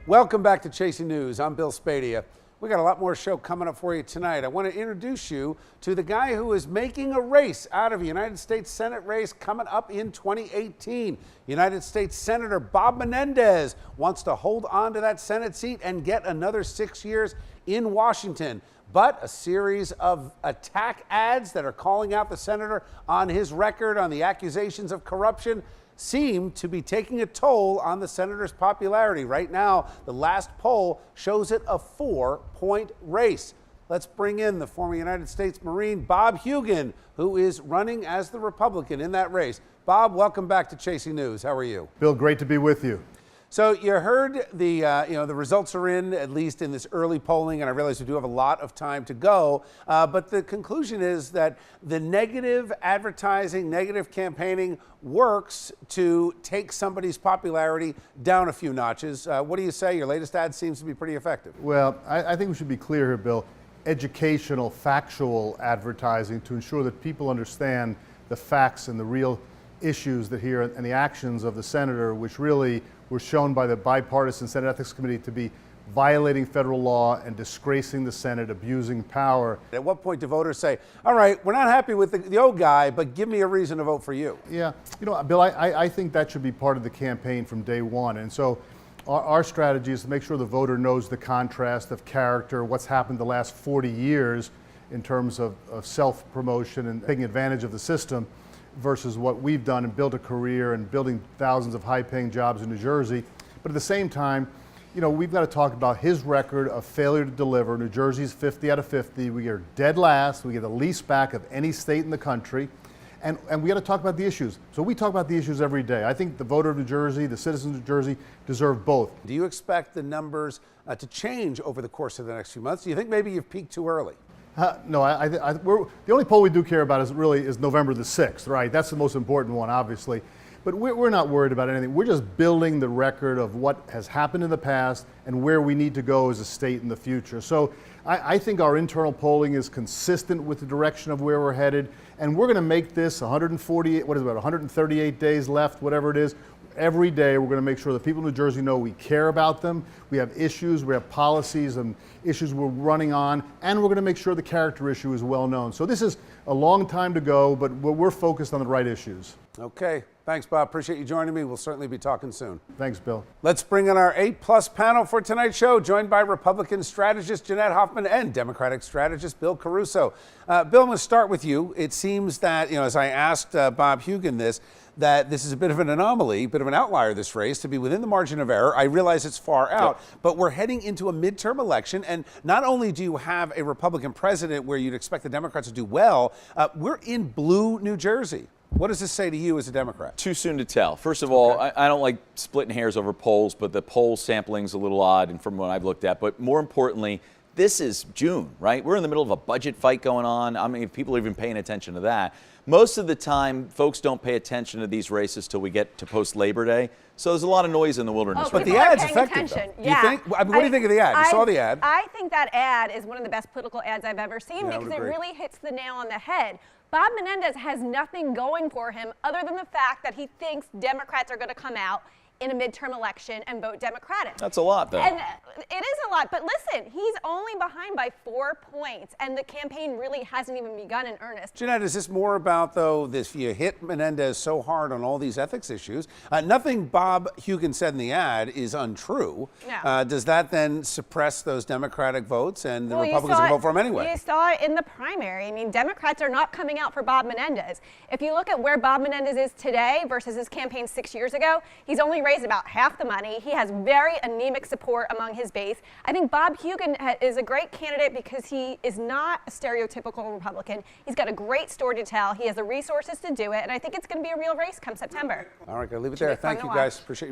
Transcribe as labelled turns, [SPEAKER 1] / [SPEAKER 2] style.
[SPEAKER 1] Welcome back to Chasing News. I'm Bill Spadia. We got a lot more show coming up for you tonight. I want to introduce you to the guy who is making a race out of a United States Senate race coming up in 2018. United States Senator Bob Menendez wants to hold on to that Senate seat and get another 6 years in Washington. But a series of attack ads that are calling out the senator on his record, on the accusations of corruption, seem to be taking a toll on the senator's popularity. Right now, the last poll shows it a 4-point race. Let's bring in the former United States Marine, Bob Hugin, who is running as the Republican in that race. Bob, welcome back to Chasing News. How are you?
[SPEAKER 2] Bill, great to be with you.
[SPEAKER 1] So you heard the results are in, at least in this early polling, and I realize we do have a lot of time to go, but the conclusion is that the negative advertising, negative campaigning works to take somebody's popularity down a few notches. What do you say? Your latest ad seems to be pretty effective.
[SPEAKER 2] Well, I think we should be clear here, Bill. Educational, factual advertising to ensure that people understand the facts and the real issues that here and the actions of the senator, which really were shown by the bipartisan Senate Ethics Committee to be violating federal law and disgracing the Senate, abusing power.
[SPEAKER 1] At what point do voters say, all right, we're not happy with the old guy, but give me a reason to vote for you?
[SPEAKER 2] Yeah, you know, Bill, I think that should be part of the campaign from day one. And so our strategy is to make sure the voter knows the contrast of character, what's happened the last 40 years in terms of self-promotion and taking advantage of the system, versus what we've done and built a career and building thousands of high-paying jobs in New Jersey. But at the same time, you know, we've got to talk about his record of failure to deliver. New Jersey's 50 out of 50. We are dead last. We get the least back of any state in the country. And we got to talk about the issues. So we talk about the issues every day. I think the voter of New Jersey, the citizens of New Jersey deserve both.
[SPEAKER 1] Do you expect the numbers to change over the course of the next few months? Do you think maybe you've peaked too early?
[SPEAKER 2] No, the only poll we do care about is November the 6th, right? That's the most important one, obviously. But we're not worried about anything. We're just building the record of what has happened in the past and where we need to go as a state in the future. So I think our internal polling is consistent with the direction of where we're headed. And we're going to make this 138 days left, whatever it is. Every day we're going to make sure that people in New Jersey know we care about them. We have issues, we have policies and issues we're running on, and we're going to make sure the character issue is well known. So this is a long time to go, but we're focused on the right issues.
[SPEAKER 1] Okay. Thanks, Bob. Appreciate you joining me. We'll certainly be talking soon.
[SPEAKER 2] Thanks, Bill.
[SPEAKER 1] Let's bring in our A-plus panel for tonight's show, joined by Republican strategist Jeanette Hoffman and Democratic strategist Bill Caruso. Bill, I'm going to start with you. It seems that, as I asked Bob Hugin that this is a bit of an anomaly, a bit of an outlier, this race, to be within the margin of error. I realize it's far out, but we're heading into a midterm election, and not only do you have a Republican president where you'd expect the Democrats to do well, we're in blue New Jersey. What does this say to you as a Democrat?
[SPEAKER 3] Too soon to tell. First of all, I don't like splitting hairs over polls, but the poll sampling's a little odd and from what I've looked at. But more importantly, this is June, right? We're in the middle of a budget fight going on. I mean, if people are even paying attention to that. Most of the time, folks don't pay attention to these races till we get to post-Labor Day. So there's a lot of noise in the wilderness.
[SPEAKER 1] But the ad's effective, though. Do you think? I mean, what do you think of the ad? You saw the ad.
[SPEAKER 4] I think that ad is one of the best political ads I've ever seen because it really hits the nail on the head. Bob Menendez has nothing going for him other than the fact that he thinks Democrats are going to come out in a midterm election and vote Democratic.
[SPEAKER 3] That's a lot, though.
[SPEAKER 4] And it is a lot, but listen, he's only behind by 4 points, and the campaign really hasn't even begun in earnest.
[SPEAKER 1] Jeanette, is this more about, though, this you hit Menendez so hard on all these ethics issues? Nothing Bob Hugin said in the ad is untrue.
[SPEAKER 4] No.
[SPEAKER 1] Does that then suppress those Democratic votes and the Republicans will vote for him anyway?
[SPEAKER 4] You saw it in the primary. I mean, Democrats are not coming out for Bob Menendez. If you look at where Bob Menendez is today versus his campaign 6 years ago, he's only raised about half the money. He has very anemic support among his base. I think Bob Hugin is a great candidate because he is not a stereotypical Republican. He's got a great story to tell. He has the resources to do it, and I think it's going to be a real race come September.
[SPEAKER 1] All right, gotta leave it there. Thank you, guys. Appreciate you.